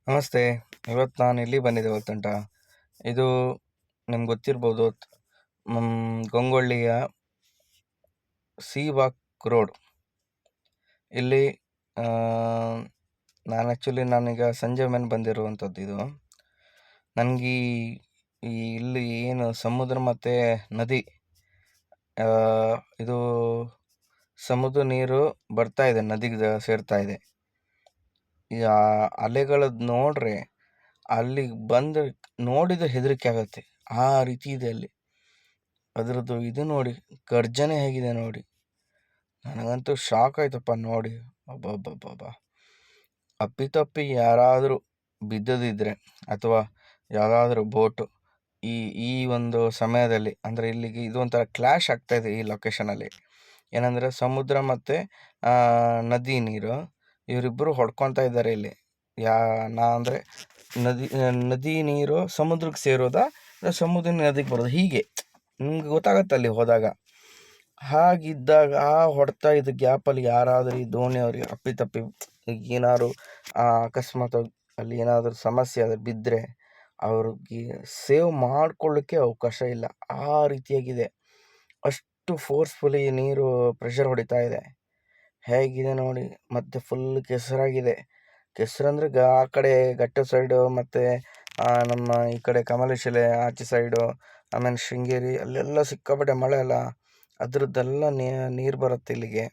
ನಮಸ್ತೆ. ಇವತ್ತು ನಾನು ಎಲ್ಲಿ ಬಂದಿದ್ದೆ ಗೊತ್ತುಂಟಾ? ಇದು ನಿಮ್ಗೆ ಗೊತ್ತಿರ್ಬೋದು. ಗಂಗೊಳ್ಳಿಯ ಸಿ ವಾಕ್ ರೋಡ್. ಇಲ್ಲಿ ನಾನೀಗ ಸಂಜೆ ಮೇಲೆ ಬಂದಿರುವಂಥದ್ದು ಇದು. ನನಗೆ ಇಲ್ಲಿ ಏನು ಸಮುದ್ರ ಮತ್ತು ನದಿ, ಇದು ಸಮುದ್ರ ನೀರು ಬರ್ತಾ ಇದೆ, ನದಿಗೆ ಸೇರ್ತಾ ಇದೆ. ಈ ಅಲೆಗಳದ್ದು ನೋಡ್ರೆ ಅಲ್ಲಿಗೆ ಬಂದು ನೋಡಿದ್ರೆ ಹೆದರಿಕೆ ಆಗತ್ತೆ, ಆ ರೀತಿ ಇದೆ ಅಲ್ಲಿ. ಅದರದ್ದು ಇದು ನೋಡಿ, ಗರ್ಜನೆ ಹೇಗಿದೆ ನೋಡಿ, ನನಗಂತೂ ಶಾಕ್ ಆಯ್ತಪ್ಪ ನೋಡಿ. ಅಬ್ಬಬ್ಬಬ್ಬಬ್ಬ, ಅಪ್ಪಿತಪ್ಪಿ ಯಾರಾದರೂ ಬಿದ್ದದಿದ್ರೆ ಅಥವಾ ಯಾರಾದರೂ ಬೋಟು ಈ ಈ ಒಂದು ಸಮಯದಲ್ಲಿ, ಅಂದರೆ ಇಲ್ಲಿಗೆ ಇದು ಒಂಥರ ಕ್ಲ್ಯಾಶ್ ಆಗ್ತಾಯಿದೆ ಈ ಲೊಕೇಶನಲ್ಲಿ. ಏನಂದರೆ ಸಮುದ್ರ ಮತ್ತು ನದಿ ನೀರು ಇವರಿಬ್ಬರು ಹೊಡ್ಕೊತಾ ಇದ್ದಾರೆ ಇಲ್ಲಿ. ಅಂದರೆ ನದಿ ನೀರು ಸಮುದ್ರಕ್ಕೆ ಸೇರೋದಾ, ಸಮುದ್ರ ನದಿಗೆ ಬರೋದು, ಹೀಗೆ ನಿಮ್ಗೆ ಗೊತ್ತಾಗತ್ತೆ ಅಲ್ಲಿ ಹೋದಾಗ. ಹಾಗಿದ್ದಾಗ ಆ ಹೊಡ್ತಾ ಇದ್ದ ಗ್ಯಾಪಲ್ಲಿ ಯಾರಾದರೂ ಈ ದೋಣಿಯವ್ರಿಗೆ ಅಪ್ಪಿತಪ್ಪಿ ಏನಾದ್ರು ಅಕಸ್ಮಾತ್ ಅಲ್ಲಿ ಏನಾದರೂ ಸಮಸ್ಯೆ ಆದರೆ ಬಿದ್ದರೆ ಅವ್ರಿಗೆ ಸೇವ್ ಮಾಡ್ಕೊಳ್ಳಿಕ್ಕೆ ಅವಕಾಶ ಇಲ್ಲ, ಆ ರೀತಿಯಾಗಿದೆ. ಅಷ್ಟು ಫೋರ್ಸ್ಫುಲಿ ನೀರು ಪ್ರೆಷರ್ ಹೊಡಿತಾ ಇದೆ. ಹೇಗಿದೆ ನೋಡಿ. ಮತ್ತು ಫುಲ್ ಕೆಸರಾಗಿದೆ. ಕೆಸರಂದ್ರೆ ಆ ಕಡೆ ಘಟ್ಟ ಸೈಡು ಮತ್ತು ನಮ್ಮ ಈ ಕಡೆ ಕಮಲಶಿಲೆ ಆಚೆ ಸೈಡು, ಆಮೇಲೆ ಶೃಂಗೇರಿ ಅಲ್ಲೆಲ್ಲ ಸಿಕ್ಕಾಪಟ್ಟೆ ಮಳೆ ಅಲ್ಲ, ಅದ್ರದ್ದೆಲ್ಲ ನೀರು ಬರುತ್ತೆ ಇಲ್ಲಿಗೆ.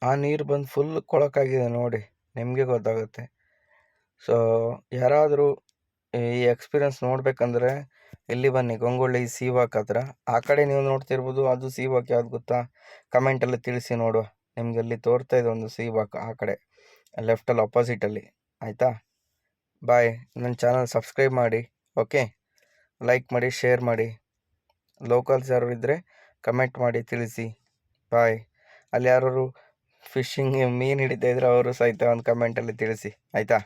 ಆ ನೀರು ಬಂದು ಫುಲ್ ಕೊಳಕಾಗಿದೆ ನೋಡಿ, ನಿಮಗೆ ಗೊತ್ತಾಗುತ್ತೆ. ಸೊ ಯಾರಾದರೂ ಈ ಎಕ್ಸ್ಪೀರಿಯನ್ಸ್ ನೋಡ್ಬೇಕಂದ್ರೆ ಇಲ್ಲಿ ಬನ್ನಿ, ಗಂಗೊಳ್ಳಿ ಸಿ ವಾಕ್ ಹತ್ರ. ಆ ಕಡೆ ನೀವು ನೋಡ್ತಿರ್ಬೋದು, ಅದು ಸಿ ವಾಕ್ ಯಾವ್ದು ಗೊತ್ತಾ? ಕಮೆಂಟಲ್ಲಿ ತಿಳಿಸಿ ನೋಡುವ. ನಿಮ್ಗೆ ಅಲ್ಲಿ ತೋರ್ತಾ ಇದೆ ಒಂದು ಸಿ ವಾಕ್, ಆ ಕಡೆ ಲೆಫ್ಟಲ್ಲಿ ಅಪೋಸಿಟಲ್ಲಿ. ಆಯಿತಾ? ಬಾಯ್. ನನ್ನ ಚಾನಲ್ ಸಬ್ಸ್ಕ್ರೈಬ್ ಮಾಡಿ, ಓಕೆ? ಲೈಕ್ ಮಾಡಿ, ಶೇರ್ ಮಾಡಿ. ಲೋಕಲ್ಸ್ ಯಾರು ಇದ್ದರೆ ಕಮೆಂಟ್ ಮಾಡಿ ತಿಳಿಸಿ. ಬಾಯ್. ಅಲ್ಲಿ ಯಾರು ಫಿಶಿಂಗ್ ಮೀನು ಹಿಡಿತಾ ಇದ್ರೆ ಅವರು ಸಹಿತ ಒಂದು ಕಮೆಂಟಲ್ಲಿ ತಿಳಿಸಿ, ಆಯಿತಾ?